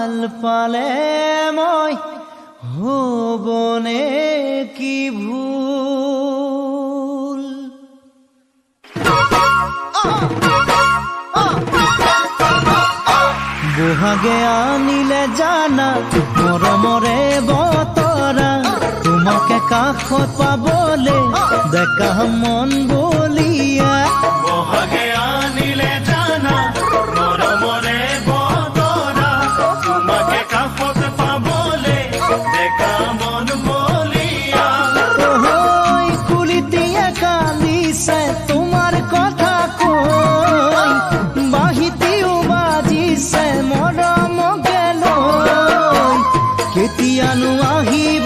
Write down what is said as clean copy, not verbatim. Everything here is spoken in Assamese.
ভাল পালে মই হবনে কি ভুল বহাগে আনিলে জানা মৰমৰে বতৰা তোমাকে কাষত পাবলে ডেকা মন বোৰ